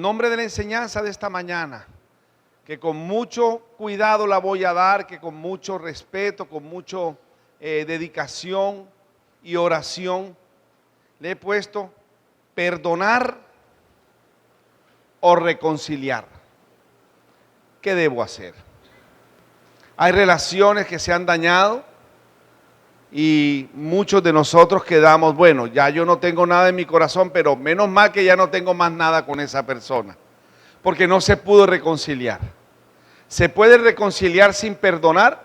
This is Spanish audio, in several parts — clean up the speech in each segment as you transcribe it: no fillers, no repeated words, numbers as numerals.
nombre de la enseñanza de esta mañana, que con mucho cuidado la voy a dar, que con mucho respeto, con mucho dedicación y oración, le he puesto perdonar o reconciliar. ¿Qué debo hacer? Hay relaciones que se han dañado y muchos de nosotros quedamos, bueno, ya yo no tengo nada en mi corazón, pero menos mal que ya no tengo más nada con esa persona, porque no se pudo reconciliar. ¿Se puede reconciliar sin perdonar?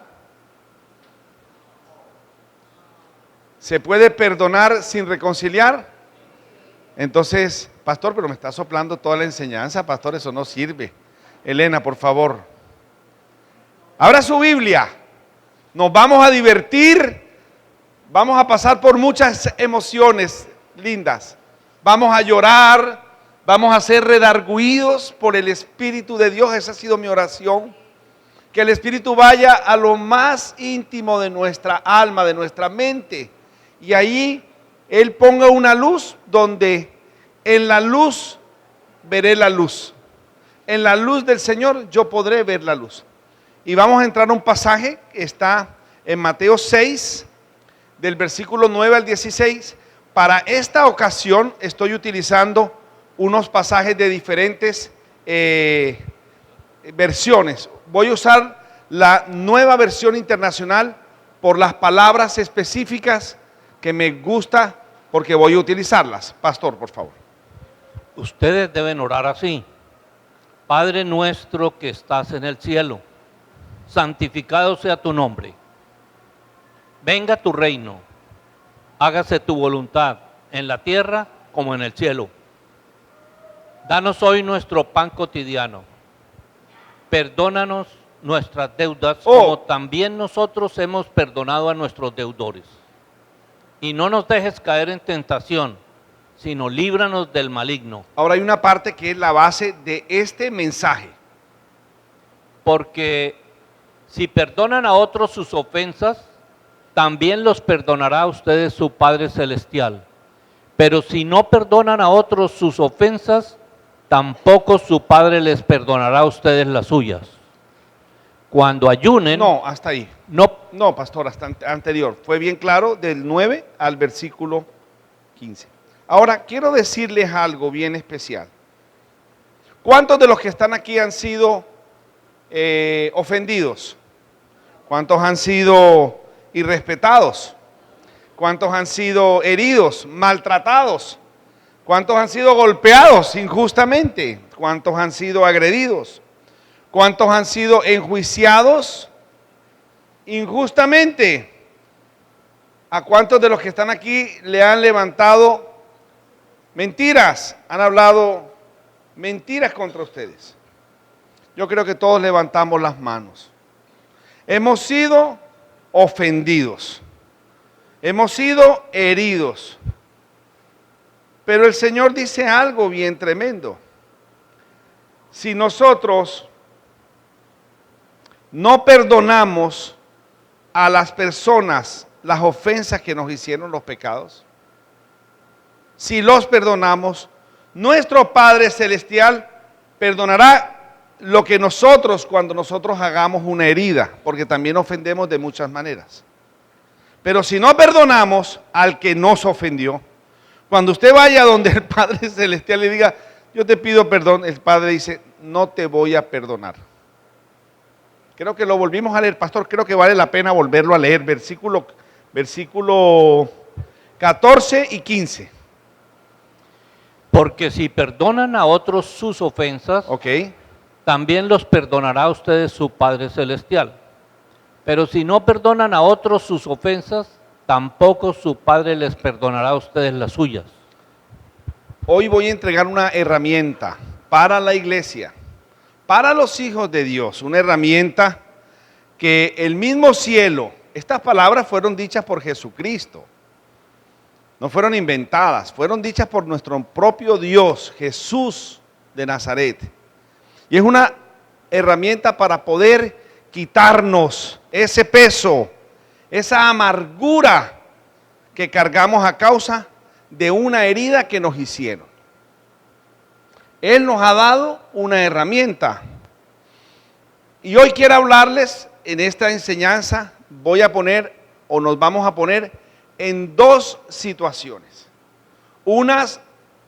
¿Se puede perdonar sin reconciliar? Entonces, pastor, pero me está soplando toda la enseñanza, pastor, eso no sirve. Elena, por favor. Abra su Biblia. Nos vamos a divertir. Vamos a pasar por muchas emociones lindas. Vamos a llorar. Vamos a ser redarguidos por el Espíritu de Dios. Esa ha sido mi oración. Que el Espíritu vaya a lo más íntimo de nuestra alma, de nuestra mente. Y ahí Él ponga una luz donde en la luz veré la luz. En la luz del Señor yo podré ver la luz. Y vamos a entrar a un pasaje que está en Mateo 6, del versículo 9 al 16. Para esta ocasión estoy utilizando unos pasajes de diferentes versiones. Voy a usar la Nueva Versión Internacional por las palabras específicas que me gusta, porque voy a utilizarlas. Pastor, por favor. Ustedes deben orar así: Padre nuestro que estás en el cielo, santificado sea tu nombre. Venga tu reino, hágase tu voluntad en la tierra como en el cielo. Danos hoy nuestro pan cotidiano. Perdónanos nuestras deudas como también nosotros hemos perdonado a nuestros deudores. Y no nos dejes caer en tentación, sino líbranos del maligno. Ahora hay una parte que es la base de este mensaje. Porque si perdonan a otros sus ofensas, también los perdonará a ustedes su Padre Celestial. Pero si no perdonan a otros sus ofensas, tampoco su Padre les perdonará a ustedes las suyas. Cuando ayunen... No, hasta ahí. No, pastor, hasta anterior. Fue bien claro, del 9 al versículo 15. Ahora, quiero decirles algo bien especial. ¿Cuántos de los que están aquí han sido ofendidos? ¿Cuántos han sido irrespetados? ¿Cuántos han sido heridos, maltratados? ¿Cuántos han sido golpeados injustamente? ¿Cuántos han sido agredidos? ¿Cuántos han sido enjuiciados injustamente? ¿A cuántos de los que están aquí le han levantado mentiras? Han hablado mentiras contra ustedes. Yo creo que todos levantamos las manos. Hemos sido ofendidos. Hemos sido heridos. Pero el Señor dice algo bien tremendo. Si nosotros no perdonamos a las personas las ofensas que nos hicieron, los pecados, si los perdonamos, nuestro Padre Celestial perdonará lo que nosotros, cuando nosotros hagamos una herida, porque también ofendemos de muchas maneras. Pero si no perdonamos al que nos ofendió, cuando usted vaya donde el Padre Celestial le diga, yo te pido perdón, el Padre dice, no te voy a perdonar. Creo que lo volvimos a leer, pastor, creo que vale la pena volverlo a leer, versículo 14 y 15. Porque si perdonan a otros sus ofensas, también los perdonará a ustedes su Padre Celestial. Pero si no perdonan a otros sus ofensas, tampoco su Padre les perdonará a ustedes las suyas. Hoy voy a entregar una herramienta para la iglesia, para los hijos de Dios, una herramienta que el mismo cielo, estas palabras fueron dichas por Jesucristo, no fueron inventadas, fueron dichas por nuestro propio Dios, Jesús de Nazaret. Y es una herramienta para poder quitarnos ese peso, esa amargura que cargamos a causa de una herida que nos hicieron. Él nos ha dado una herramienta. Y hoy quiero hablarles en esta enseñanza, nos vamos a poner en dos situaciones.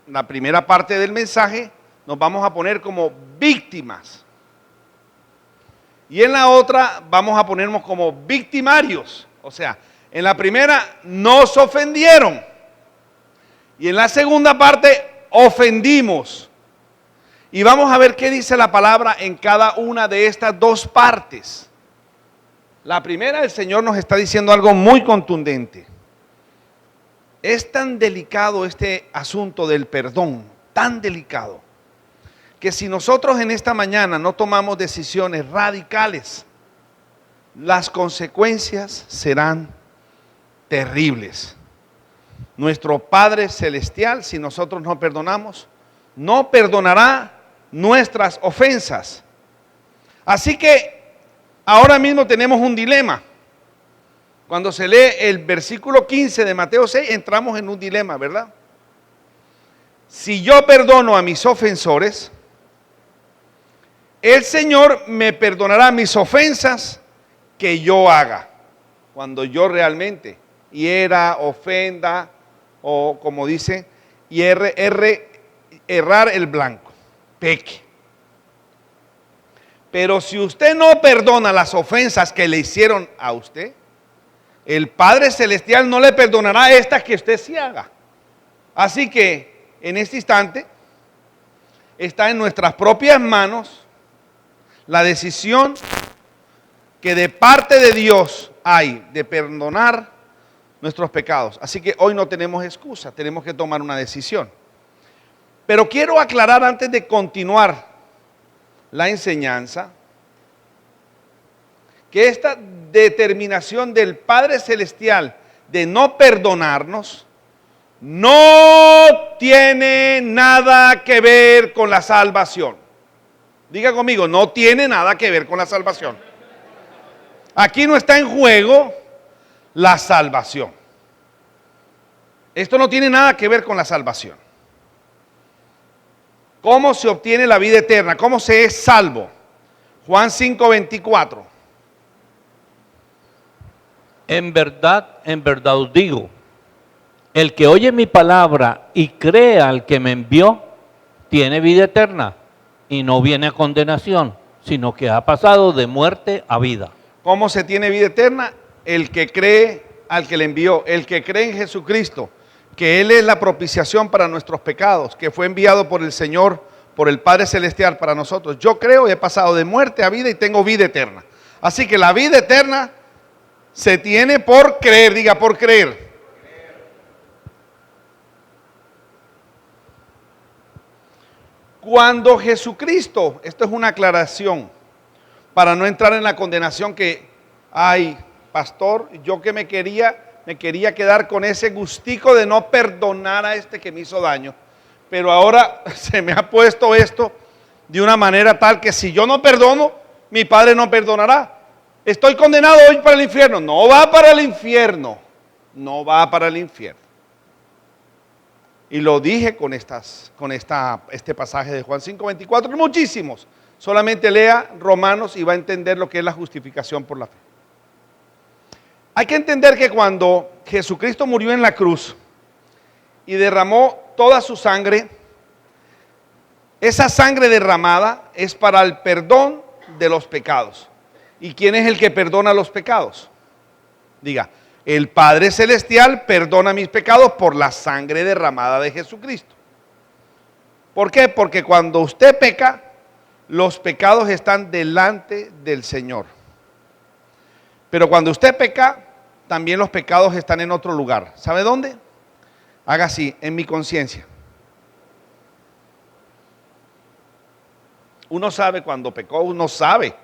La primera parte del mensaje, nos vamos a poner como víctimas. Y en la otra vamos a ponernos como victimarios. O sea, en la primera nos ofendieron. Y en la segunda parte ofendimos. Y vamos a ver qué dice la palabra en cada una de estas dos partes. La primera, el Señor nos está diciendo algo muy contundente. Es tan delicado este asunto del perdón, tan delicado, que si nosotros en esta mañana no tomamos decisiones radicales, las consecuencias serán terribles. Nuestro Padre Celestial, si nosotros no perdonamos, no perdonará nuestras ofensas. Así que ahora mismo tenemos un dilema. Cuando se lee el versículo 15 de Mateo 6, entramos en un dilema, ¿verdad? Si yo perdono a mis ofensores, el Señor me perdonará mis ofensas que yo haga. Cuando yo realmente hiera, ofenda, o como dice, errar el blanco, peque. Pero si usted no perdona las ofensas que le hicieron a usted, el Padre Celestial no le perdonará estas que usted sí haga. Así que en este instante está en nuestras propias manos la decisión que de parte de Dios hay de perdonar nuestros pecados. Así que hoy no tenemos excusa, tenemos que tomar una decisión. Pero quiero aclarar antes de continuar la enseñanza que esta determinación del Padre Celestial de no perdonarnos no tiene nada que ver con la salvación. Diga conmigo, no tiene nada que ver con la salvación. Aquí no está en juego la salvación. Esto no tiene nada que ver con la salvación. ¿Cómo se obtiene la vida eterna? ¿Cómo se es salvo? Juan 5:24. En verdad os digo, el que oye mi palabra y cree al que me envió, tiene vida eterna y no viene a condenación, sino que ha pasado de muerte a vida. ¿Cómo se tiene vida eterna? El que cree al que le envió, el que cree en Jesucristo, que Él es la propiciación para nuestros pecados, que fue enviado por el Señor, por el Padre Celestial para nosotros. Yo creo y he pasado de muerte a vida y tengo vida eterna. Así que la vida eterna se tiene por creer, diga por creer. Cuando Jesucristo, esto es una aclaración, para no entrar en la condenación que, ay, pastor, yo que me quería quedar con ese gustico de no perdonar a este que me hizo daño, pero ahora se me ha puesto esto de una manera tal que si yo no perdono, mi Padre no perdonará. Estoy condenado hoy para el infierno. No va para el infierno, no va para el infierno. Y lo dije con este pasaje de Juan 5:24 y muchísimos. Solamente lea Romanos y va a entender lo que es la justificación por la fe. Hay que entender que cuando Jesucristo murió en la cruz y derramó toda su sangre, esa sangre derramada es para el perdón de los pecados. ¿Y quién es el que perdona los pecados? Diga, el Padre Celestial perdona mis pecados por la sangre derramada de Jesucristo. ¿Por qué? Porque cuando usted peca, los pecados están delante del Señor. Pero cuando usted peca, también los pecados están en otro lugar. ¿Sabe dónde? Haga así, en mi conciencia. Uno sabe cuando pecó, uno sabe.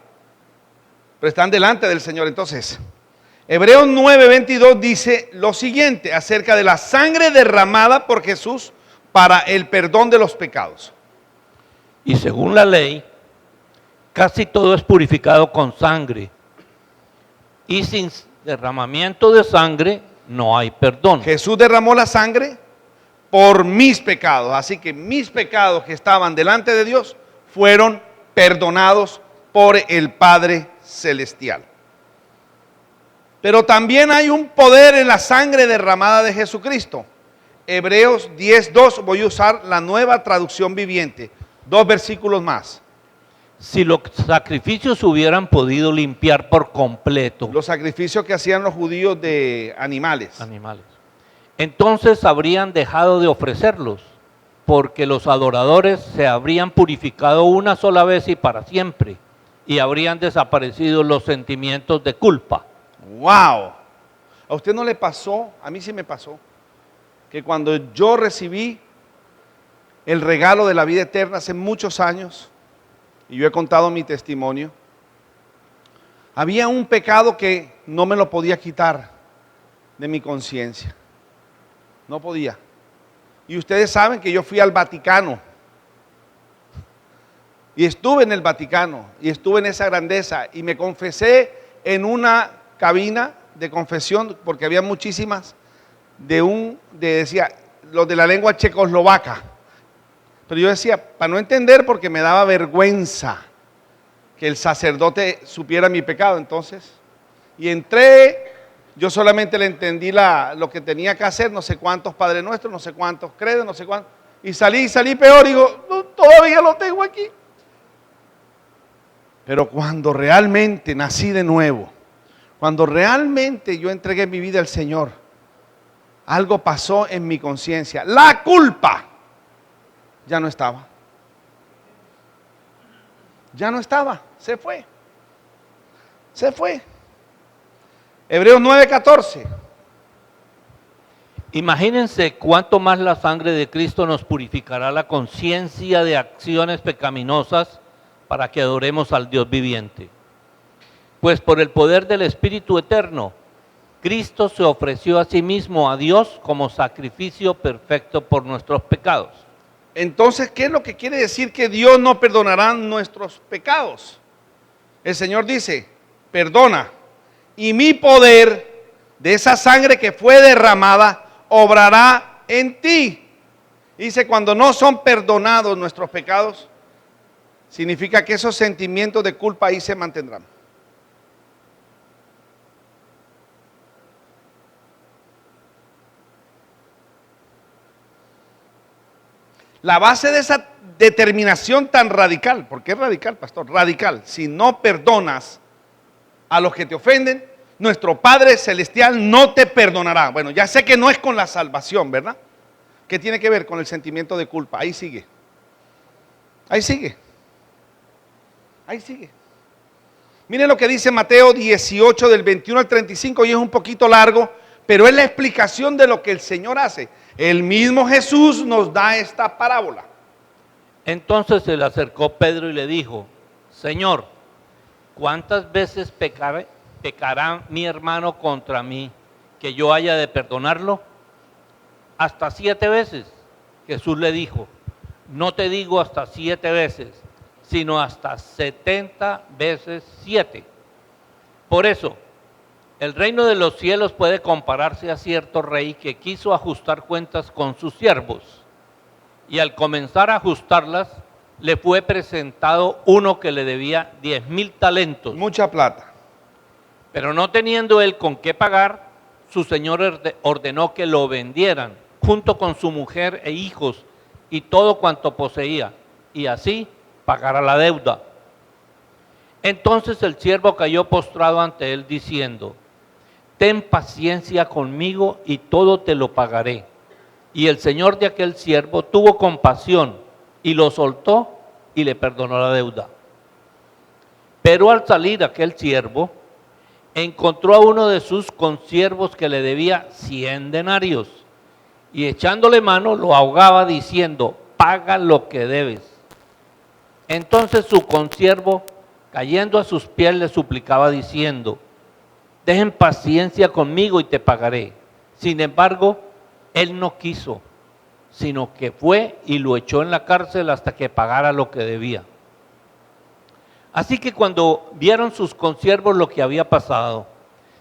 Pero están delante del Señor. Entonces, Hebreos 9:22 dice lo siguiente acerca de la sangre derramada por Jesús para el perdón de los pecados. Y según la ley, casi todo es purificado con sangre. Y sin derramamiento de sangre no hay perdón. Jesús derramó la sangre por mis pecados. Así que mis pecados que estaban delante de Dios fueron perdonados por el Padre Celestial. Pero también hay un poder en la sangre derramada de Jesucristo. Hebreos 10:2, voy a usar la Nueva Traducción Viviente. 2 versículos más. Si los sacrificios hubieran podido limpiar por completo Los sacrificios que hacían los judíos de animales. entonces habrían dejado de ofrecerlos, porque los adoradores se habrían purificado una sola vez y para siempre, y habrían desaparecido los sentimientos de culpa. ¡Wow! ¿A usted no le pasó? A mí sí me pasó. Que cuando yo recibí el regalo de la vida eterna hace muchos años, y yo he contado mi testimonio, había un pecado que no me lo podía quitar de mi conciencia. No podía. Y ustedes saben que yo fui al Vaticano. Y estuve en el Vaticano. Y estuve en esa grandeza. Y me confesé en una cabina de confesión, porque había muchísimas, decía, los de la lengua checoslovaca. Pero yo decía, para no entender, porque me daba vergüenza que el sacerdote supiera mi pecado. Entonces, y entré, yo solamente le entendí lo que tenía que hacer, no sé cuántos Padre Nuestro, no sé cuántos credos, no sé cuántos. Y salí peor, digo, no, todavía lo tengo aquí. Pero cuando realmente nací de nuevo, cuando realmente yo entregué mi vida al Señor, algo pasó en mi conciencia. La culpa ya no estaba. Ya no estaba, se fue. Se fue. Hebreos 9:14. Imagínense cuánto más la sangre de Cristo nos purificará la conciencia de acciones pecaminosas para que adoremos al Dios viviente. Pues por el poder del Espíritu Eterno, Cristo se ofreció a sí mismo a Dios como sacrificio perfecto por nuestros pecados. Entonces, ¿qué es lo que quiere decir que Dios no perdonará nuestros pecados? El Señor dice, perdona, y mi poder de esa sangre que fue derramada obrará en ti. Dice, cuando no son perdonados nuestros pecados, significa que esos sentimientos de culpa ahí se mantendrán. La base de esa determinación tan radical, porque es radical, pastor, radical, si no perdonas a los que te ofenden, nuestro Padre Celestial no te perdonará. Bueno, ya sé que no es con la salvación, ¿verdad? ¿Qué tiene que ver con el sentimiento de culpa? Ahí sigue. Ahí sigue. Ahí sigue. Miren lo que dice Mateo 18 del 21 al 35 y es un poquito largo, pero es la explicación de lo que el Señor hace. El mismo Jesús nos da esta parábola. Entonces se le acercó Pedro y le dijo, Señor, ¿cuántas veces pecará mi hermano contra mí que yo haya de perdonarlo? Hasta 7 veces. Jesús le dijo, no te digo hasta 7 veces, sino hasta 70 veces 7. Por eso, el reino de los cielos puede compararse a cierto rey que quiso ajustar cuentas con sus siervos. Y al comenzar a ajustarlas, le fue presentado uno que le debía 10,000 talentos. Mucha plata. Pero no teniendo él con qué pagar, su señor ordenó que lo vendieran, junto con su mujer e hijos, y todo cuanto poseía, y así pagara la deuda. Entonces el siervo cayó postrado ante él, diciendo, ten paciencia conmigo y todo te lo pagaré. Y el señor de aquel siervo tuvo compasión y lo soltó y le perdonó la deuda. Pero al salir aquel siervo, encontró a uno de sus consiervos que le debía 100 denarios y echándole mano lo ahogaba diciendo, paga lo que debes. Entonces su consiervo, cayendo a sus pies, le suplicaba diciendo, dejen paciencia conmigo y te pagaré. Sin embargo, él no quiso, sino que fue y lo echó en la cárcel hasta que pagara lo que debía. Así que cuando vieron sus consiervos lo que había pasado,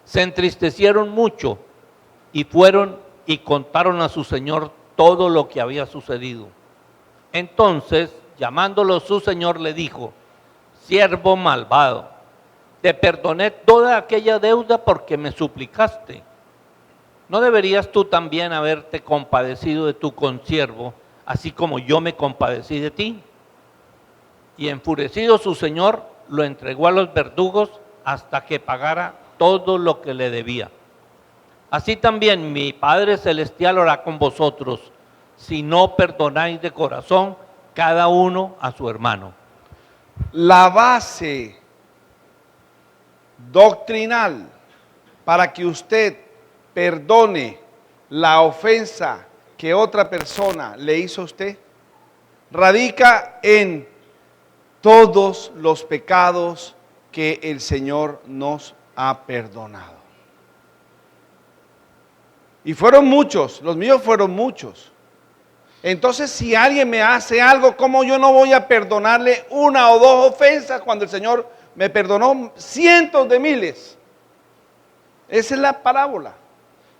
se entristecieron mucho y fueron y contaron a su señor todo lo que había sucedido. Entonces, llamándolo su señor, le dijo: siervo malvado, te perdoné toda aquella deuda porque me suplicaste. ¿No deberías tú también haberte compadecido de tu consiervo, así como yo me compadecí de ti? Y enfurecido su señor, lo entregó a los verdugos hasta que pagara todo lo que le debía. Así también mi Padre Celestial hará con vosotros, si no perdonáis de corazón cada uno a su hermano. La base doctrinal para que usted perdone la ofensa que otra persona le hizo a usted radica en todos los pecados que el Señor nos ha perdonado. Y fueron muchos, los míos fueron muchos. Entonces, si alguien me hace algo, ¿cómo yo no voy a perdonarle una o dos ofensas cuando el Señor me perdonó cientos de miles? Esa es la parábola.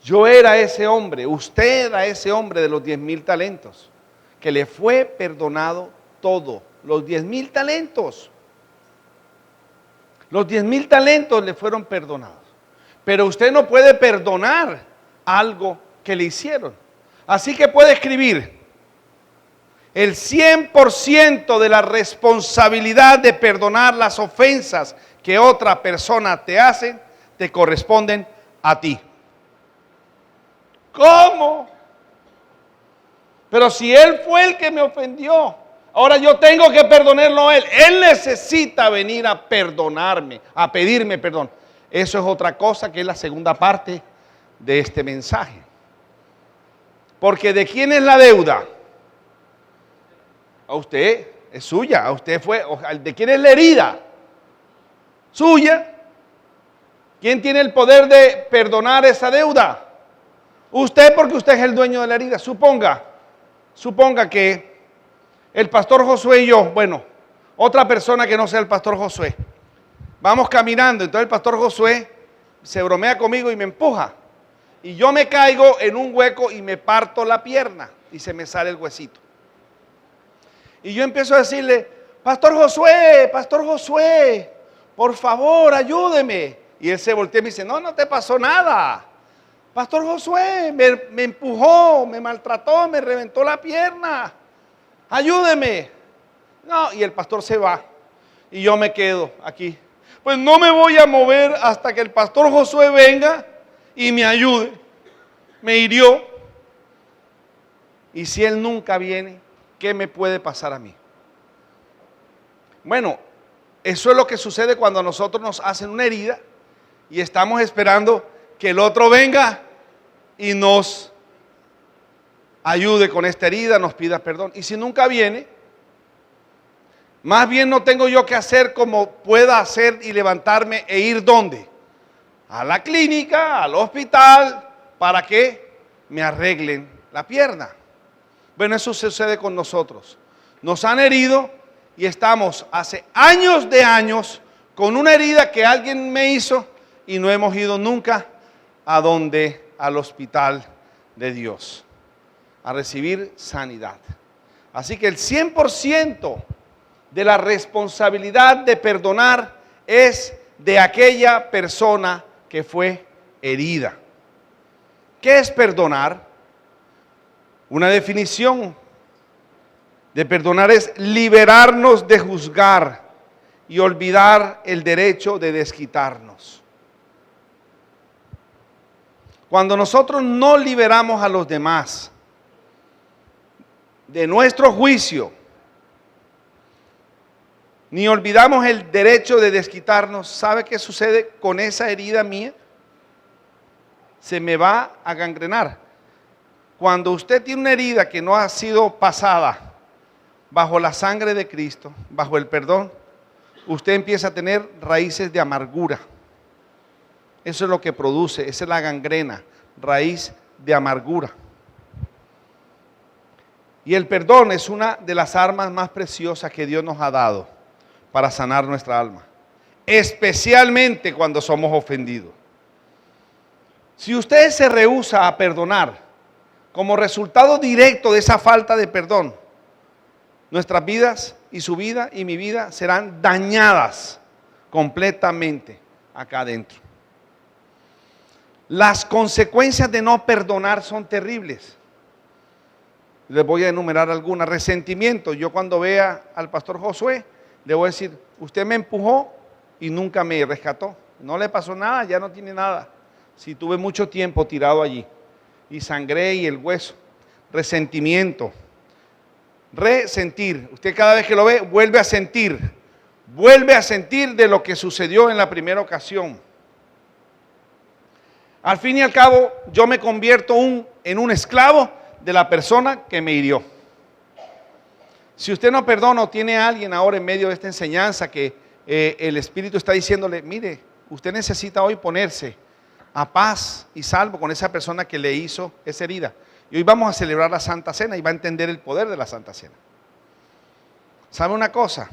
Yo era ese hombre, usted era ese hombre de los 10,000 talentos, que le fue perdonado todo, los 10,000 talentos. Los 10,000 talentos le fueron perdonados. Pero usted no puede perdonar algo que le hicieron. Así que puede escribir: el 100% de la responsabilidad de perdonar las ofensas que otra persona te hace, te corresponden a ti. ¿Cómo? Pero si él fue el que me ofendió, ahora yo tengo que perdonarlo a él. Él necesita venir a perdonarme, a pedirme perdón. Eso es otra cosa, que es la segunda parte de este mensaje. Porque ¿de quién es la deuda? A usted, es suya. A usted fue. ¿De quién es la herida? Suya. ¿Quién tiene el poder de perdonar esa deuda? Usted, porque usted es el dueño de la herida. Suponga que el pastor Josué y yo, bueno, otra persona que no sea el pastor Josué, vamos caminando, entonces el pastor Josué se bromea conmigo y me empuja. Y yo me caigo en un hueco y me parto la pierna y se me sale el huesito. Y yo empiezo a decirle: Pastor Josué, por favor, ayúdeme. Y él se voltea y me dice: no te pasó nada. Pastor Josué, me empujó, me maltrató, me reventó la pierna. Ayúdeme. No, y el pastor se va. Y yo me quedo aquí. Pues no me voy a mover hasta que el pastor Josué venga y me ayude. Me hirió. Y si él nunca viene, ¿qué me puede pasar a mí? Bueno, eso es lo que sucede cuando a nosotros nos hacen una herida y estamos esperando que el otro venga y nos ayude con esta herida, nos pida perdón. Y si nunca viene, más bien no tengo yo que hacer como pueda hacer y levantarme e ir ¿dónde? A la clínica, al hospital, para que me arreglen la pierna. Bueno, eso sucede con nosotros. Nos han herido y estamos hace años de años con una herida que alguien me hizo y no hemos ido nunca a donde, al hospital de Dios, a recibir sanidad. Así que el 100% de la responsabilidad de perdonar es de aquella persona que fue herida. ¿Qué es perdonar? Una definición de perdonar es liberarnos de juzgar y olvidar el derecho de desquitarnos. Cuando nosotros no liberamos a los demás de nuestro juicio, ni olvidamos el derecho de desquitarnos, ¿sabe qué sucede con esa herida mía? Se me va a gangrenar. Cuando usted tiene una herida que no ha sido pasada bajo la sangre de Cristo, bajo el perdón, usted empieza a tener raíces de amargura. Eso es lo que produce, esa es la gangrena, raíz de amargura. Y el perdón es una de las armas más preciosas que Dios nos ha dado para sanar nuestra alma, especialmente cuando somos ofendidos. Si usted se rehúsa a perdonar, como resultado directo de esa falta de perdón, nuestras vidas y su vida y mi vida serán dañadas completamente acá adentro. Las consecuencias de no perdonar son terribles. Les voy a enumerar algunas. Resentimiento. Yo cuando vea al pastor Josué, le voy a decir, usted me empujó y nunca me rescató. No le pasó nada, ya no tiene nada. Si tuve mucho tiempo tirado allí y sangré y el hueso. Resentimiento. Resentir. Usted cada vez que lo ve, vuelve a sentir de lo que sucedió en la primera ocasión. Al fin y al cabo, yo me convierto en un esclavo de la persona que me hirió. Si usted no perdona o tiene a alguien ahora en medio de esta enseñanza que el Espíritu está diciéndole, mire, usted necesita hoy ponerse a paz y salvo con esa persona que le hizo esa herida. Y hoy vamos a celebrar la Santa Cena y va a entender el poder de la Santa Cena. ¿Sabe una cosa?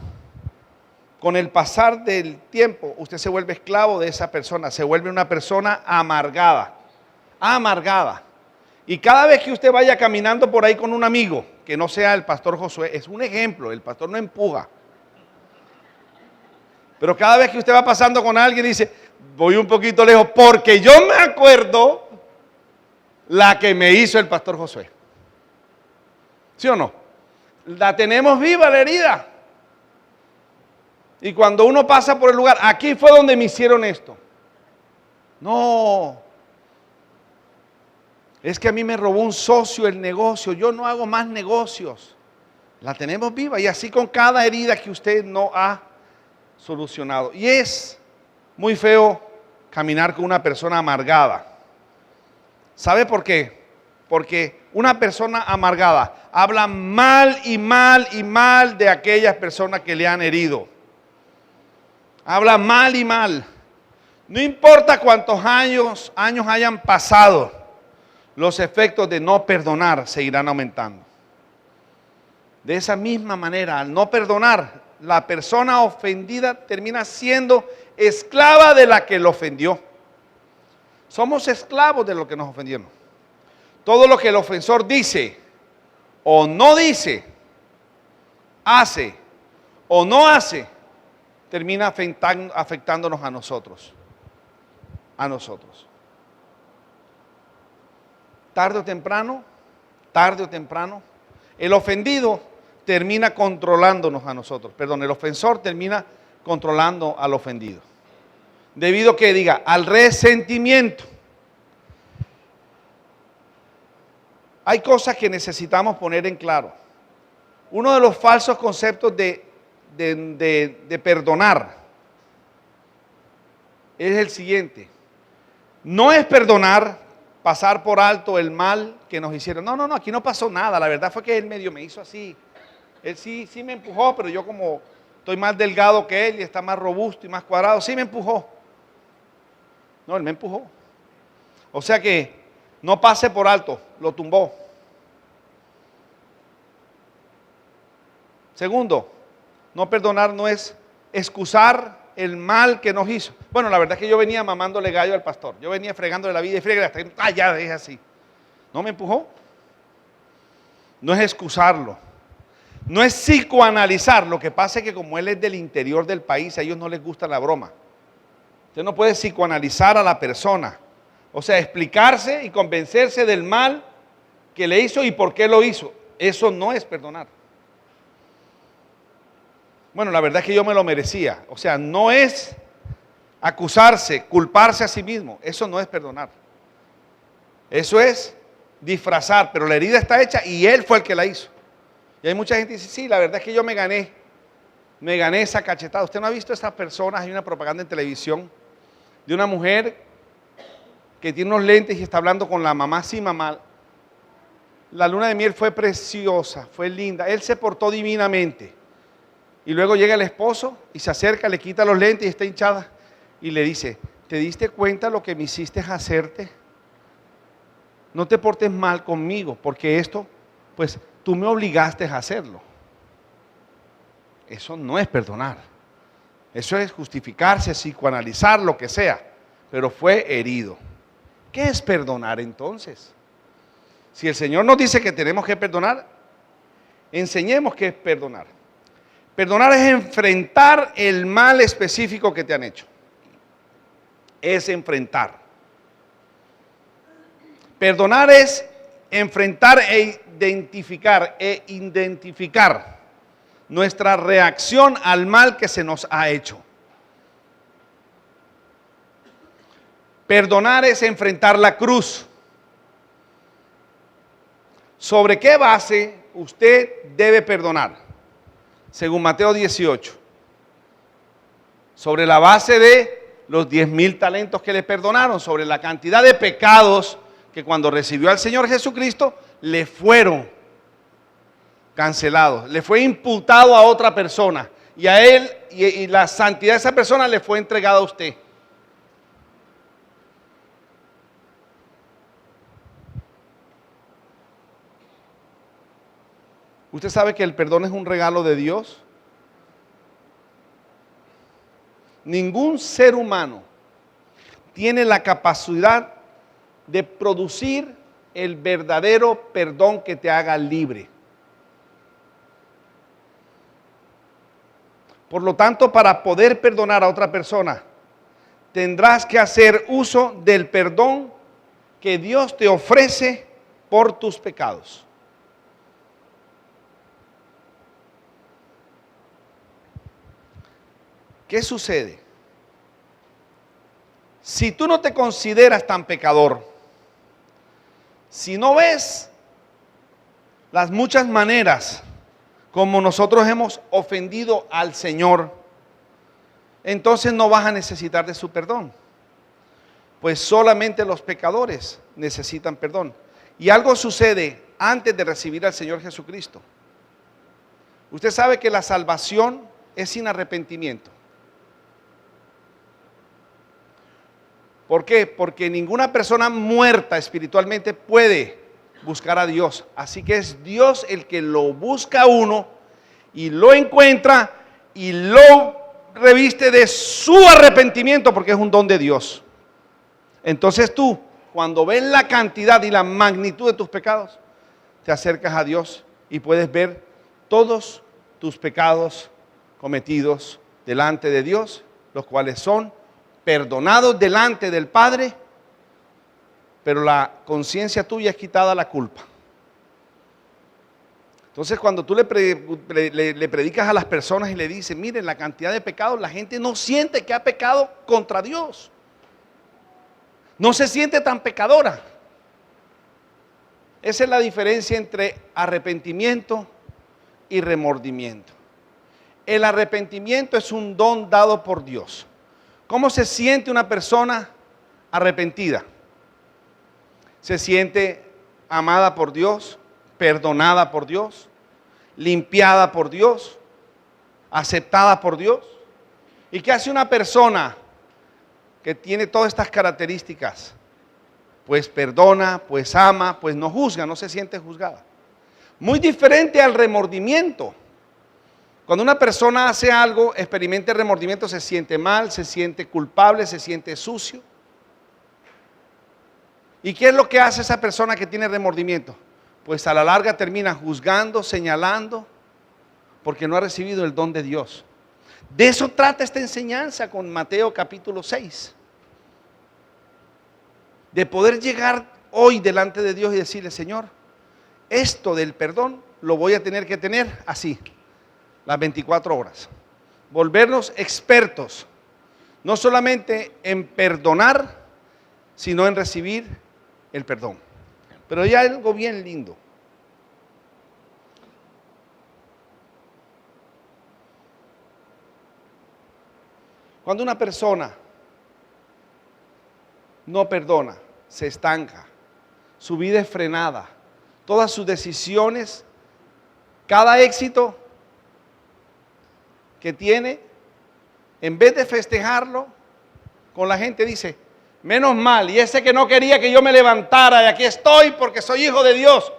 Con el pasar del tiempo, usted se vuelve esclavo de esa persona, se vuelve una persona amargada, amargada. Y cada vez que usted vaya caminando por ahí con un amigo, que no sea el pastor Josué, es un ejemplo, el pastor no empuja. Pero cada vez que usted va pasando con alguien dice, voy un poquito lejos, porque yo me acuerdo la que me hizo el pastor Josué. ¿Sí o no? La tenemos viva la herida. Y cuando uno pasa por el lugar, aquí fue donde me hicieron esto. No. Es que a mí me robó un socio el negocio, yo no hago más negocios. La tenemos viva y así con cada herida que usted no ha solucionado. Y es muy feo caminar con una persona amargada. ¿Sabe por qué? Porque una persona amargada habla mal y mal y mal de aquellas personas que le han herido. Habla mal y mal. No importa cuántos años hayan pasado, los efectos de no perdonar seguirán aumentando. De esa misma manera, al no perdonar, la persona ofendida termina siendo esclava de la que lo ofendió. Somos esclavos de lo que nos ofendieron. Todo lo que el ofensor dice o no dice, hace o no hace, termina afectándonos a nosotros. A nosotros. Tarde o temprano, el ofendido termina controlándonos a nosotros. Perdón, el ofensor termina controlando al ofendido. Debido a que diga, al resentimiento. Hay cosas que necesitamos poner en claro. Uno de los falsos conceptos de perdonar es el siguiente. No es perdonar, pasar por alto el mal que nos hicieron. No, aquí no pasó nada. La verdad fue que él medio me hizo así. Él sí me empujó, pero yo como estoy más delgado que él y está más robusto y más cuadrado, sí me empujó. No, él me empujó. O sea que no pase por alto, lo tumbó. Segundo, no perdonar no es excusar el mal que nos hizo. Bueno, la verdad es que yo venía mamándole gallo al pastor. Yo venía fregándole la vida y fregale hasta que, ya es así. No me empujó. No es excusarlo. No es psicoanalizar. Lo que pasa es que como él es del interior del país, a ellos no les gusta la broma. Usted no puede psicoanalizar a la persona. O sea, explicarse y convencerse del mal que le hizo y por qué lo hizo. Eso no es perdonar. Bueno, la verdad es que yo me lo merecía. O sea, no es acusarse, culparse a sí mismo. Eso no es perdonar. Eso es disfrazar, pero la herida está hecha y él fue el que la hizo. Y hay mucha gente que dice, sí, la verdad es que yo me gané esa cachetada. ¿Usted no ha visto esas personas? Hay una propaganda en televisión de una mujer que tiene unos lentes y está hablando con la mamá. Sí, mamá, la luna de miel fue preciosa, fue linda. Él se portó divinamente. Y luego llega el esposo y se acerca, le quita los lentes y está hinchada. Y le dice, ¿te diste cuenta lo que me hiciste hacerte? No te portes mal conmigo, porque esto, pues tú me obligaste a hacerlo. Eso no es perdonar. Eso es justificarse, psicoanalizar, lo que sea. Pero fue herido. ¿Qué es perdonar entonces? Si el Señor nos dice que tenemos que perdonar, enseñemos qué es perdonar. Perdonar es enfrentar el mal específico que te han hecho. Es enfrentar. Perdonar es enfrentar e identificar nuestra reacción al mal que se nos ha hecho. Perdonar es enfrentar la cruz. ¿Sobre qué base usted debe perdonar? Según Mateo 18. Sobre la base de los 10,000 talentos que le perdonaron, sobre la cantidad de pecados que cuando recibió al Señor Jesucristo le fueron cancelados, le fue imputado a otra persona y a él y la santidad de esa persona le fue entregada a usted. ¿Usted sabe que el perdón es un regalo de Dios? Ningún ser humano tiene la capacidad de producir el verdadero perdón que te haga libre. Por lo tanto, para poder perdonar a otra persona, tendrás que hacer uso del perdón que Dios te ofrece por tus pecados. ¿Qué sucede? Si tú no te consideras tan pecador, si no ves las muchas maneras como nosotros hemos ofendido al Señor, entonces no vas a necesitar de su perdón. Pues solamente los pecadores necesitan perdón. Y algo sucede antes de recibir al Señor Jesucristo. Usted sabe que la salvación es sin arrepentimiento. ¿Por qué? Porque ninguna persona muerta espiritualmente puede buscar a Dios. Así que es Dios el que lo busca a uno y lo encuentra y lo reviste de su arrepentimiento porque es un don de Dios. Entonces tú, cuando ves la cantidad y la magnitud de tus pecados, te acercas a Dios y puedes ver todos tus pecados cometidos delante de Dios, los cuales son perdonados delante del Padre, pero la conciencia tuya es quitada la culpa. Entonces cuando tú le predicas a las personas y le dices, miren la cantidad de pecados, la gente no siente que ha pecado contra Dios. No se siente tan pecadora. Esa es la diferencia entre arrepentimiento y remordimiento. El arrepentimiento es un don dado por Dios. ¿Cómo se siente una persona arrepentida? Se siente amada por Dios, perdonada por Dios, limpiada por Dios, aceptada por Dios. ¿Y qué hace una persona que tiene todas estas características? Pues perdona, pues ama, pues no juzga, no se siente juzgada. Muy diferente al remordimiento. Cuando una persona hace algo, experimenta el remordimiento, se siente mal, se siente culpable, se siente sucio. ¿Y qué es lo que hace esa persona que tiene remordimiento? Pues a la larga termina juzgando, señalando, porque no ha recibido el don de Dios. De eso trata esta enseñanza con Mateo capítulo 6. De poder llegar hoy delante de Dios y decirle, Señor, esto del perdón lo voy a tener que tener así, las 24 horas. Volvernos expertos, no solamente en perdonar, sino en recibir el perdón. Pero hay algo bien lindo. Cuando una persona no perdona, se estanca, su vida es frenada, todas sus decisiones, cada éxito que tiene, en vez de festejarlo con la gente, dice, menos mal, y ese que no quería que yo me levantara, y aquí estoy porque soy hijo de Dios,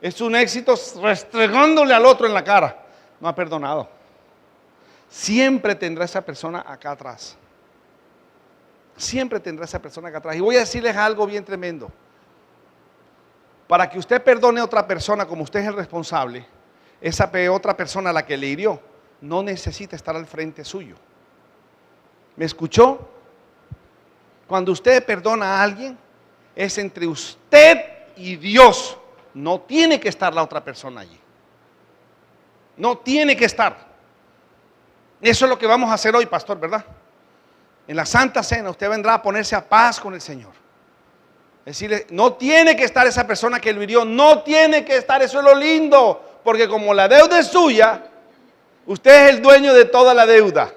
es un éxito restregándole al otro en la cara, no ha perdonado. Siempre tendrá esa persona acá atrás. Siempre tendrá esa persona acá atrás. Y voy a decirles algo bien tremendo. Para que usted perdone a otra persona como usted es el responsable, esa otra persona a la que le hirió no necesita estar al frente suyo. ¿Me escuchó? Cuando usted perdona a alguien, es entre usted y Dios. No tiene que estar la otra persona allí. No tiene que estar. Eso es lo que vamos a hacer hoy, pastor, ¿verdad? En la Santa Cena usted vendrá a ponerse a paz con el Señor. Decirle, no tiene que estar esa persona que lo hirió, no tiene que estar, eso es lo lindo, porque como la deuda es suya, usted es el dueño de toda la deuda.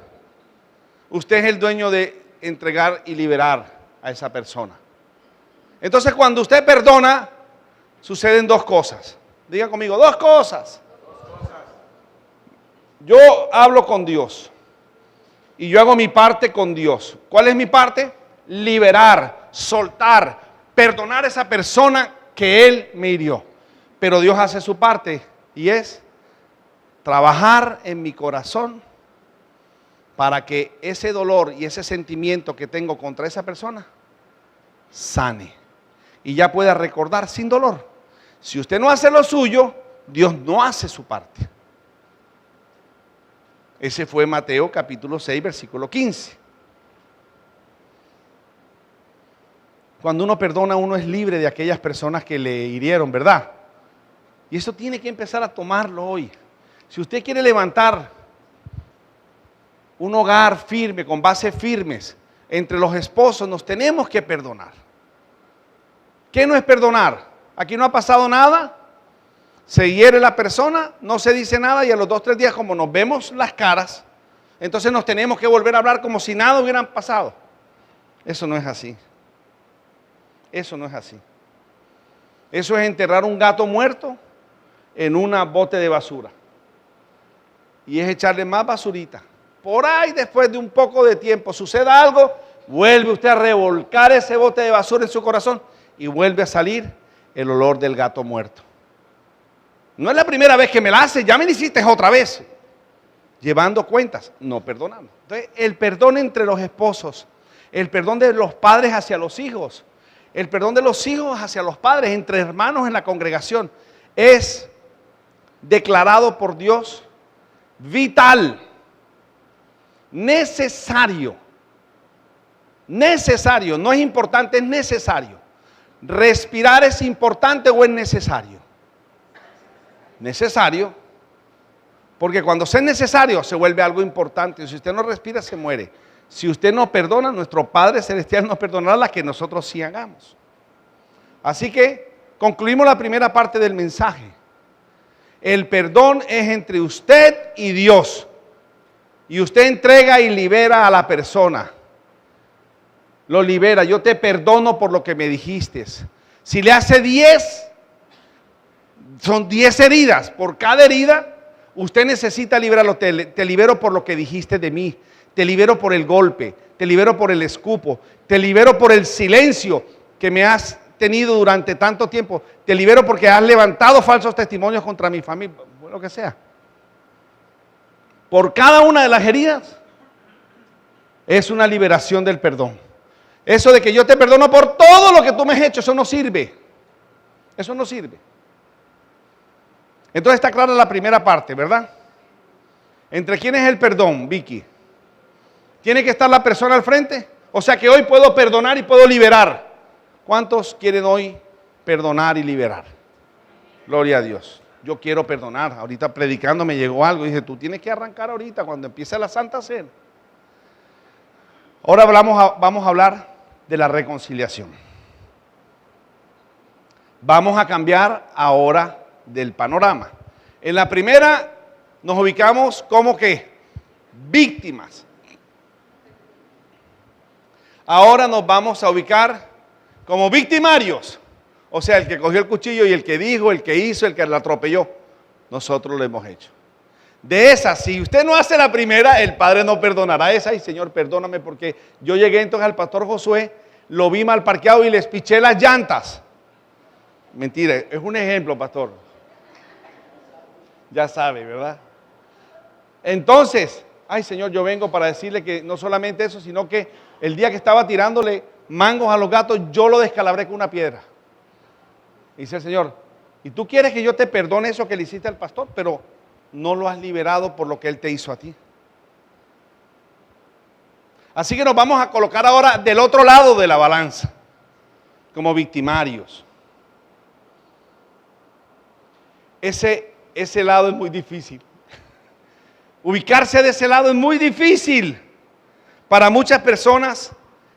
Usted es el dueño de entregar y liberar a esa persona. Entonces, cuando usted perdona, suceden dos cosas. Diga conmigo, dos cosas. Yo hablo con Dios y yo hago mi parte con Dios. ¿Cuál es mi parte? Liberar, soltar, perdonar a esa persona que Él me hirió. Pero Dios hace su parte y es trabajar en mi corazón para que ese dolor y ese sentimiento que tengo contra esa persona sane y ya pueda recordar sin dolor. Si usted no hace lo suyo, Dios no hace su parte. Ese fue Mateo capítulo 6, versículo 15. Cuando uno perdona, uno es libre de aquellas personas que le hirieron, ¿verdad? Y eso tiene que empezar a tomarlo hoy. Si usted quiere levantar un hogar firme, con bases firmes, entre los esposos nos tenemos que perdonar. ¿Qué no es perdonar? Aquí no ha pasado nada, se hiere la persona, no se dice nada y a los 2 o 3 días como nos vemos las caras, entonces nos tenemos que volver a hablar como si nada hubiera pasado. Eso no es así. Eso no es así. Eso es enterrar un gato muerto en un bote de basura. Y es echarle más basurita. Por ahí, después de un poco de tiempo, suceda algo, vuelve usted a revolcar ese bote de basura en su corazón y vuelve a salir el olor del gato muerto. No es la primera vez que me la hace, ya me la hiciste otra vez. Llevando cuentas, no perdonando. Entonces, el perdón entre los esposos, el perdón de los padres hacia los hijos, el perdón de los hijos hacia los padres, entre hermanos en la congregación, es declarado por Dios vital, necesario, no es importante, es necesario. ¿Respirar es importante o es necesario? Necesario, porque cuando sea necesario se vuelve algo importante. Si usted no respira, se muere. Si usted no perdona, nuestro Padre Celestial nos perdonará las que nosotros sí hagamos. Así que concluimos la primera parte del mensaje. El perdón es entre usted y Dios. Y usted entrega y libera a la persona. Lo libera. Yo te perdono por lo que me dijiste. Si le hace 10, son 10 heridas. Por cada herida, usted necesita liberarlo. Te libero por lo que dijiste de mí. Te libero por el golpe. Te libero por el escupo. Te libero por el silencio que me has tenido durante tanto tiempo. Te libero porque has levantado falsos testimonios contra mi familia. Lo que sea. Por cada una de las heridas es una liberación del perdón. Eso de que yo te perdono por todo lo que tú me has hecho, eso no sirve. Eso no sirve. Entonces está clara la primera parte, ¿verdad? ¿Entre quién es el perdón, Vicky? ¿Tiene que estar la persona al frente? O sea que hoy puedo perdonar y puedo liberar. ¿Cuántos quieren hoy perdonar y liberar? Gloria a Dios. Yo quiero perdonar. Ahorita predicando me llegó algo. Dije, tú tienes que arrancar ahorita cuando empiece la Santa Cena. Ahora vamos a hablar de la reconciliación. Vamos a cambiar ahora del panorama. En la primera nos ubicamos como que víctimas. Ahora nos vamos a ubicar como victimarios. O sea, el que cogió el cuchillo y el que dijo, el que hizo, el que la atropelló. Nosotros lo hemos hecho. De esa, si usted no hace la primera, el Padre no perdonará esa. Y Señor, perdóname porque yo llegué entonces al pastor Josué, lo vi mal parqueado y le espiché las llantas. Mentira, es un ejemplo, pastor. Ya sabe, ¿verdad? Entonces, ay Señor, yo vengo para decirle que no solamente eso, sino que el día que estaba tirándole mangos a los gatos, yo lo descalabré con una piedra. Dice el Señor, y tú quieres que yo te perdone eso que le hiciste al pastor, pero no lo has liberado por lo que él te hizo a ti. Así que nos vamos a colocar ahora del otro lado de la balanza, como victimarios. Ese lado es muy difícil. Ubicarse de ese lado es muy difícil. Para muchas personas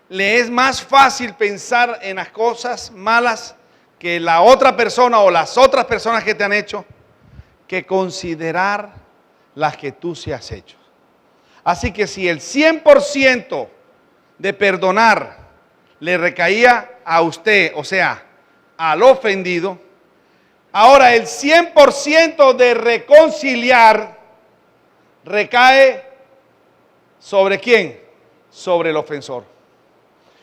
le es más fácil pensar en las cosas malas que la otra persona o las otras personas que te han hecho, que considerar las que tú se has hecho. Así que si el 100% de perdonar le recaía a usted, o sea, al ofendido, ahora el 100% de reconciliar recae ¿sobre quién? Sobre el ofensor.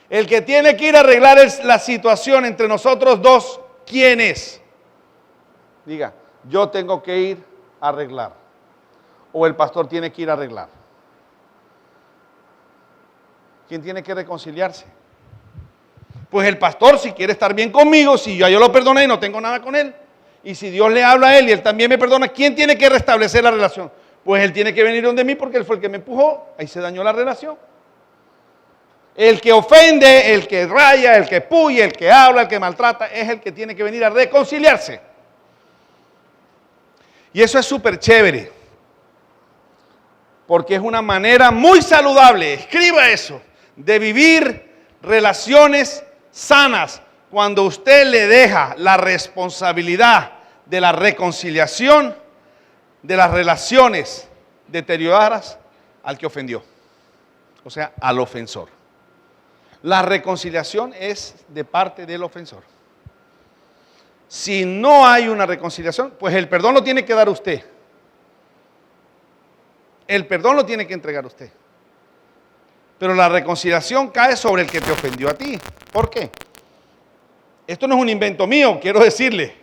El que tiene que ir a arreglar la situación entre nosotros dos, ¿quién es? Diga, yo tengo que ir a arreglar. O el pastor tiene que ir a arreglar. ¿Quién tiene que reconciliarse? Pues el pastor, si quiere estar bien conmigo, si yo lo perdoné y no tengo nada con él, y si Dios le habla a él y él también me perdona, ¿quién tiene que restablecer la relación? Pues él tiene que venir donde mí porque él fue el que me empujó, ahí se dañó la relación. El que ofende, el que raya, el que puya, el que habla, el que maltrata, es el que tiene que venir a reconciliarse. Y eso es súper chévere, porque es una manera muy saludable, escriba eso, de vivir relaciones sanas, cuando usted le deja la responsabilidad de la reconciliación de las relaciones deterioradas al que ofendió, o sea, al ofensor. La reconciliación es de parte del ofensor. Si no hay una reconciliación, pues el perdón lo tiene que dar usted. El perdón lo tiene que entregar usted. Pero la reconciliación cae sobre el que te ofendió a ti. ¿Por qué? Esto no es un invento mío, quiero decirle.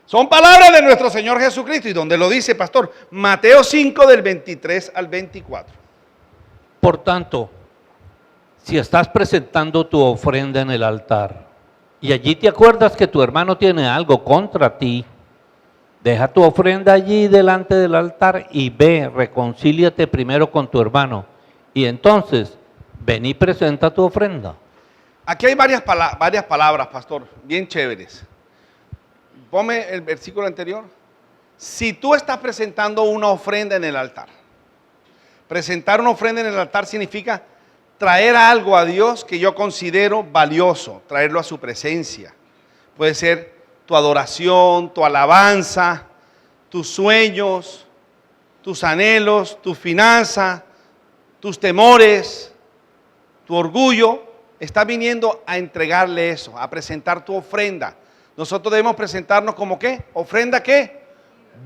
Son palabras de nuestro Señor Jesucristo. ¿Y donde lo dice, pastor? Mateo 5 del 23 al 24. Por tanto, si estás presentando tu ofrenda en el altar y allí te acuerdas que tu hermano tiene algo contra ti, deja tu ofrenda allí delante del altar y ve, reconcíliate primero con tu hermano y entonces ven y presenta tu ofrenda. Aquí hay varias palabras, pastor, bien chéveres. Ponme el versículo anterior. Si tú estás presentando una ofrenda en el altar, presentar una ofrenda en el altar significa traer algo a Dios que yo considero valioso, traerlo a su presencia. Puede ser tu adoración, tu alabanza, tus sueños, tus anhelos, tu finanza, tus temores, tu orgullo. Estás viniendo a entregarle eso, a presentar tu ofrenda. Nosotros debemos presentarnos como ¿qué? ¿Ofrenda qué?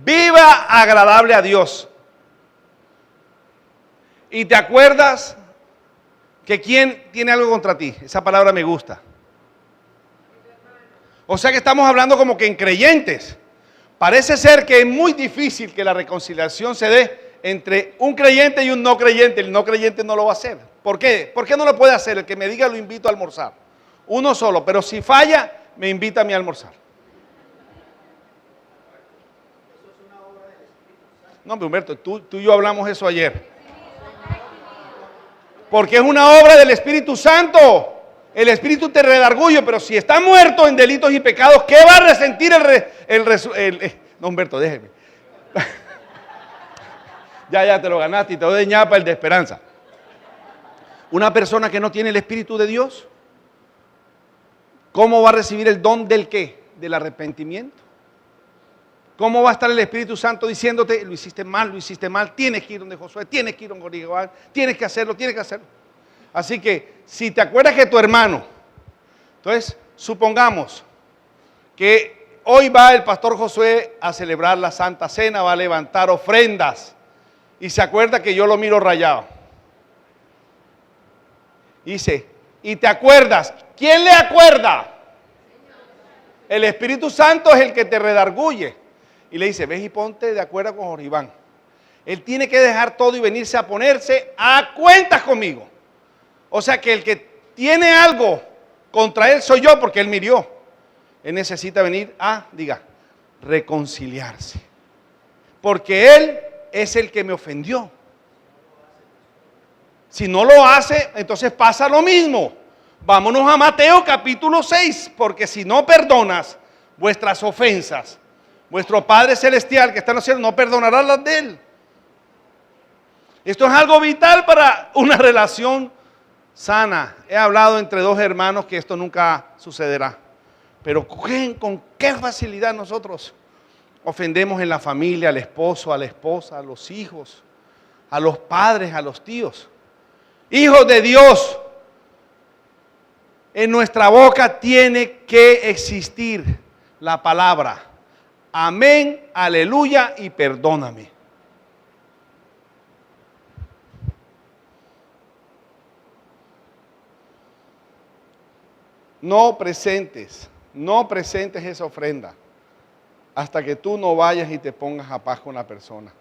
Viva, agradable a Dios. ¿Y te acuerdas que quién tiene algo contra ti? Esa palabra me gusta. O sea que estamos hablando como que en creyentes. Parece ser que es muy difícil que la reconciliación se dé entre un creyente y un no creyente. El no creyente no lo va a hacer. ¿Por qué? ¿Por qué no lo puede hacer? El que me diga lo invito a almorzar. Uno solo, pero si falla, me invita a mí a almorzar. No, pero Humberto, tú y yo hablamos eso ayer. Porque es una obra del Espíritu Santo. El Espíritu te redarguye, pero si está muerto en delitos y pecados, ¿qué va a resentir no, Humberto, déjeme. Ya te lo ganaste y te doy de ñapa el de esperanza. Una persona que no tiene el Espíritu de Dios, ¿cómo va a recibir el don del qué? Del arrepentimiento. ¿Cómo va a estar el Espíritu Santo diciéndote, lo hiciste mal, tienes que ir donde Josué, tienes que ir donde Gorigobal, tienes que hacerlo? Así que, si te acuerdas que tu hermano, entonces, supongamos que hoy va el pastor Josué a celebrar la Santa Cena, va a levantar ofrendas, y se acuerda que yo lo miro rayado. Dice, y te acuerdas, ¿quién le acuerda? El Espíritu Santo es el que te redarguye. Y le dice, ves y ponte de acuerdo con Jorge Iván. Él tiene que dejar todo y venirse a ponerse a cuentas conmigo. O sea que el que tiene algo contra él soy yo porque él me hirió. Él necesita venir a, diga, reconciliarse. Porque Él es el que me ofendió. Si no lo hace, entonces pasa lo mismo. Vámonos a Mateo capítulo 6, porque si no perdonas vuestras ofensas, vuestro Padre Celestial que está en los cielos no perdonará las de Él. Esto es algo vital para una relación sana. He hablado entre dos hermanos que esto nunca sucederá. Pero con qué facilidad nosotros ofendemos en la familia, al esposo, a la esposa, a los hijos, a los padres, a los tíos. Hijos de Dios, en nuestra boca tiene que existir la palabra amén, aleluya y perdóname. No presentes esa ofrenda hasta que tú no vayas y te pongas a paz con la persona.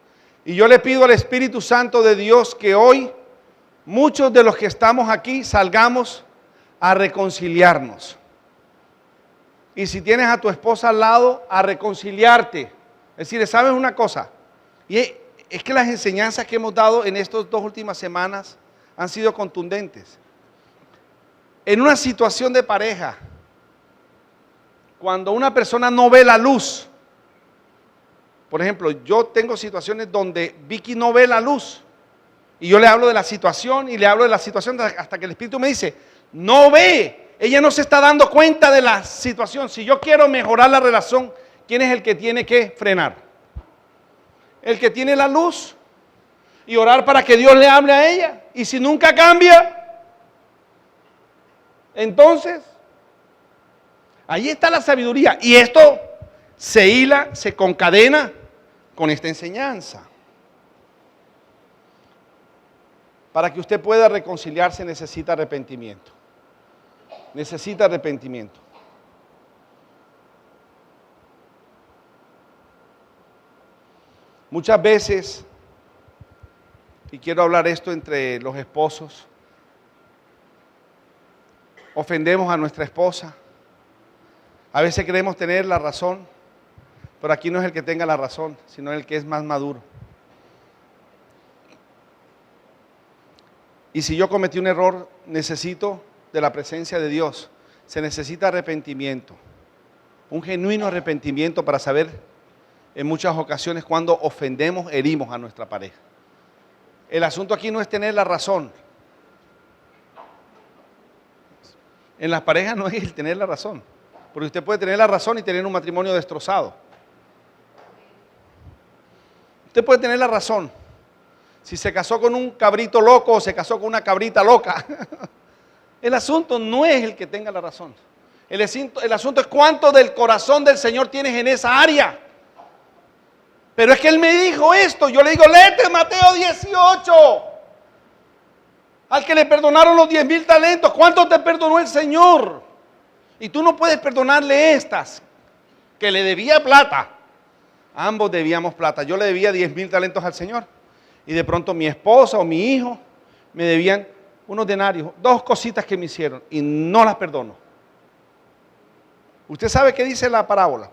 Y yo le pido al Espíritu Santo de Dios que hoy muchos de los que estamos aquí salgamos a reconciliarnos. Y si tienes a tu esposa al lado, a reconciliarte. Es decir, ¿sabes una cosa? Y es que las enseñanzas que hemos dado en estas 2 últimas semanas han sido contundentes. En una situación de pareja, cuando una persona no ve la luz, por ejemplo, yo tengo situaciones donde Vicky no ve la luz y yo le hablo de la situación y le hablo de la situación hasta que el Espíritu me dice, no ve, ella no se está dando cuenta de la situación. Si yo quiero mejorar la relación, ¿quién es el que tiene que frenar? El que tiene la luz y orar para que Dios le hable a ella. Y si nunca cambia, entonces, ahí está la sabiduría. Y esto se hila, se concadena con esta enseñanza. Para que usted pueda reconciliarse necesita arrepentimiento. Necesita arrepentimiento. Muchas veces, y quiero hablar esto entre los esposos, ofendemos a nuestra esposa. A veces queremos tener la razón, pero aquí no es el que tenga la razón, sino el que es más maduro. Y si yo cometí un error, necesito de la presencia de Dios. Se necesita arrepentimiento, un genuino arrepentimiento para saber en muchas ocasiones cuando ofendemos, herimos a nuestra pareja. El asunto aquí no es tener la razón. En las parejas no es el tener la razón, porque usted puede tener la razón y tener un matrimonio destrozado. Usted puede tener la razón. Si se casó con un cabrito loco o se casó con una cabrita loca. El asunto no es el que tenga la razón. El asunto es cuánto del corazón del Señor tienes en esa área. Pero es que Él me dijo esto. Yo le digo, léete Mateo 18. Al que le perdonaron los 10,000 talentos, ¿cuánto te perdonó el Señor? Y tú no puedes perdonarle estas, que le debía plata. Ambos debíamos plata. Yo le debía 10,000 talentos al Señor. Y de pronto mi esposa o mi hijo me debían unos denarios, 2 cositas que me hicieron y no las perdono. ¿Usted sabe qué dice la parábola?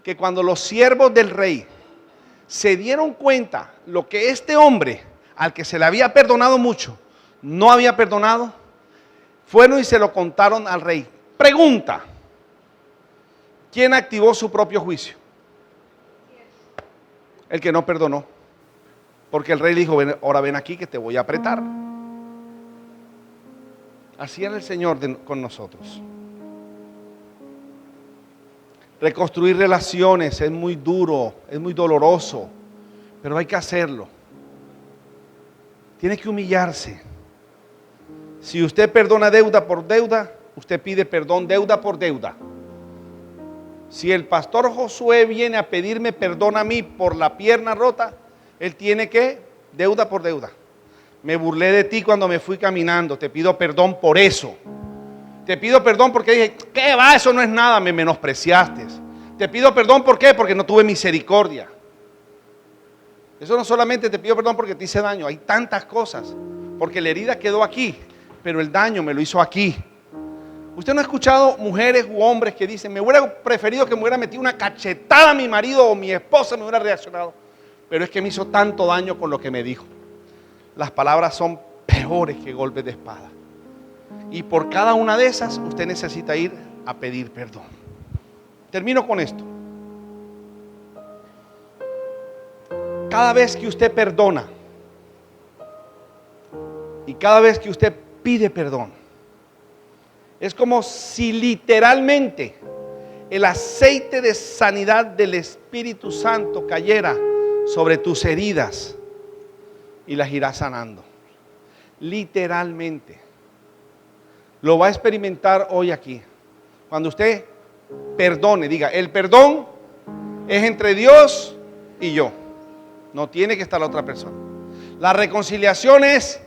Que cuando los siervos del rey se dieron cuenta lo que este hombre, al que se le había perdonado mucho, no había perdonado, fueron y se lo contaron al rey. Pregunta, ¿quién activó su propio juicio? El que no perdonó. Porque el rey dijo, ahora ven aquí que te voy a apretar. Así era el Señor con nosotros. Reconstruir relaciones es muy duro, es muy doloroso, pero hay que hacerlo. Tiene que humillarse. Si usted perdona deuda por deuda, usted pide perdón deuda por deuda. Si el pastor Josué viene a pedirme perdón a mí por la pierna rota, él tiene que, deuda por deuda. Me burlé de ti cuando me fui caminando, te pido perdón por eso. Te pido perdón porque dije, ¿qué va? Eso no es nada, me menospreciaste. Te pido perdón, ¿por qué? Porque no tuve misericordia. Eso no solamente te pido perdón porque te hice daño, hay tantas cosas. Porque la herida quedó aquí, pero el daño me lo hizo aquí. Usted no ha escuchado mujeres u hombres que dicen, me hubiera preferido que me hubiera metido una cachetada a mi marido o mi esposa me hubiera reaccionado, pero es que me hizo tanto daño con lo que me dijo. Las palabras son peores que golpes de espada. Y por cada una de esas usted necesita ir a pedir perdón. Termino con esto. Cada vez que usted perdona y cada vez que usted pide perdón, es como si literalmente el aceite de sanidad del Espíritu Santo cayera sobre tus heridas y las irá sanando. Literalmente. Lo va a experimentar hoy aquí. Cuando usted perdone, diga, el perdón es entre Dios y yo. No tiene que estar la otra persona. La reconciliación es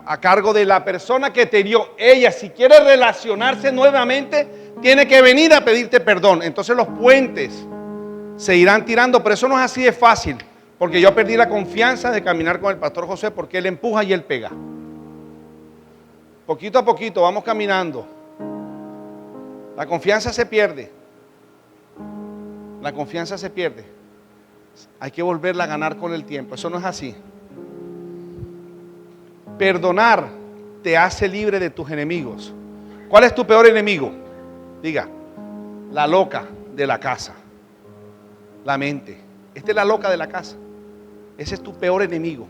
a cargo de la persona que te hirió. Ella, si quiere relacionarse nuevamente, tiene que venir a pedirte perdón. Entonces los puentes se irán tirando, pero eso no es así de fácil, porque yo perdí la confianza de caminar con el pastor José, porque él empuja y él pega. Poquito a poquito vamos caminando. La confianza se pierde. La confianza se pierde. Hay que volverla a ganar con el tiempo. Eso no es así. Perdonar te hace libre de tus enemigos. ¿Cuál es tu peor enemigo? Diga, la loca de la casa. La mente. Esta es la loca de la casa. Ese es tu peor enemigo.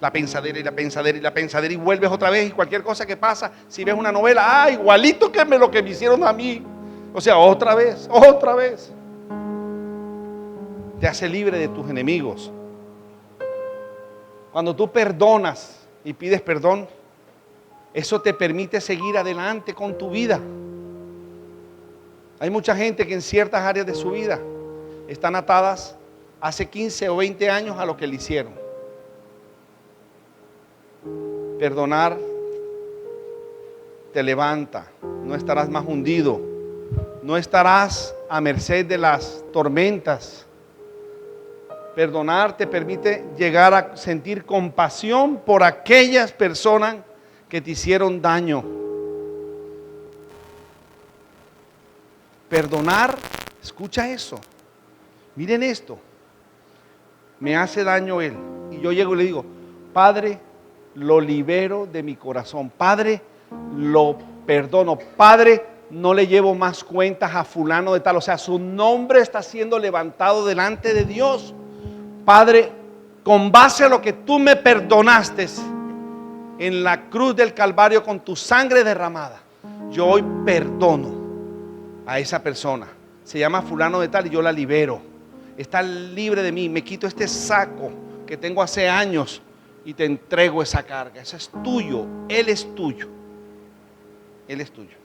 La pensadera y la pensadera y la pensadera, y vuelves otra vez, y cualquier cosa que pasa, si ves una novela, igualito que lo que me hicieron a mí. O sea, otra vez. Te hace libre de tus enemigos. Cuando tú perdonas y pides perdón, eso te permite seguir adelante con tu vida. Hay mucha gente que en ciertas áreas de su vida están atadas hace 15 o 20 años a lo que le hicieron. Perdonar te levanta, no estarás más hundido, no estarás a merced de las tormentas. Perdonar te permite llegar a sentir compasión por aquellas personas que te hicieron daño. Perdonar, escucha eso, miren esto, me hace daño él, y yo llego y le digo, Padre, lo libero de mi corazón, Padre, lo perdono, Padre, no le llevo más cuentas a fulano de tal, o sea, su nombre está siendo levantado delante de Dios. Padre, con base a lo que tú me perdonaste en la cruz del Calvario con tu sangre derramada, yo hoy perdono a esa persona, se llama fulano de tal y yo la libero, está libre de mí, me quito este saco que tengo hace años y te entrego esa carga, ese es tuyo, él es tuyo, él es tuyo.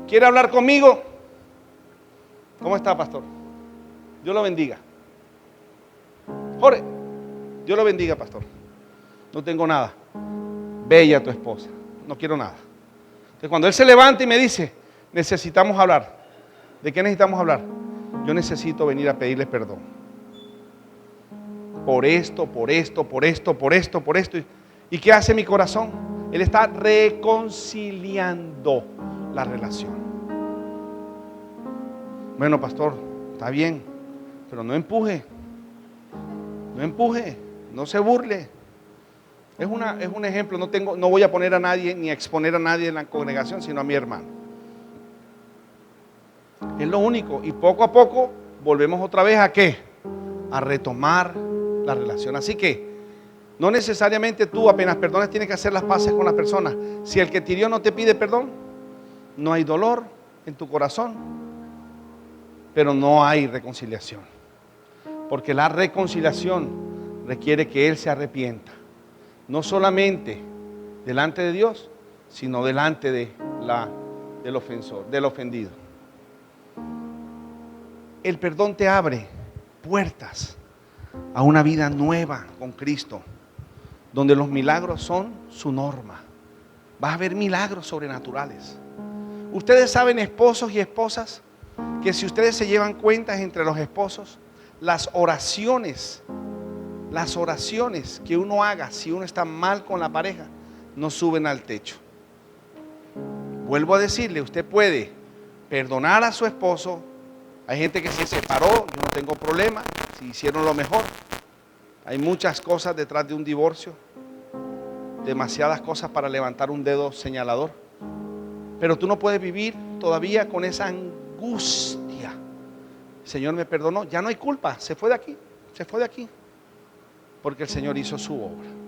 ¿Quiere hablar conmigo? ¿Cómo está, pastor? Dios lo bendiga. Jorge, Dios lo bendiga, pastor. No tengo nada. Bella tu esposa, no quiero nada. Entonces cuando él se levanta y me dice, necesitamos hablar. ¿De qué necesitamos hablar? Yo necesito venir a pedirle perdón. Por esto. ¿Y qué hace mi corazón? Él está reconciliando la relación. Bueno, pastor, está bien, pero no empuje, no se burle. Es un ejemplo, no voy a poner a nadie ni a exponer a nadie en la congregación, sino a mi hermano. Es lo único, y poco a poco volvemos otra vez ¿a qué? A retomar la relación. Así que no necesariamente tú apenas perdones tienes que hacer las paces con la persona. Si el que te hirió no te pide perdón, no hay dolor en tu corazón, pero no hay reconciliación, porque la reconciliación requiere que él se arrepienta, no solamente delante de Dios, sino delante del ofensor, del ofendido. El perdón te abre puertas a una vida nueva con Cristo, donde los milagros son su norma. Vas a ver milagros sobrenaturales. Ustedes saben, esposos y esposas, que si ustedes se llevan cuentas entre los esposos, las oraciones que uno haga si uno está mal con la pareja, no suben al techo. Vuelvo a decirle, usted puede perdonar a su esposo. Hay gente que se separó, yo no tengo problema, si hicieron lo mejor. Hay muchas cosas detrás de un divorcio, demasiadas cosas para levantar un dedo señalador. Pero tú no puedes vivir todavía con esa angustia. El Señor me perdonó, ya no hay culpa, se fue de aquí, porque el Señor hizo su obra.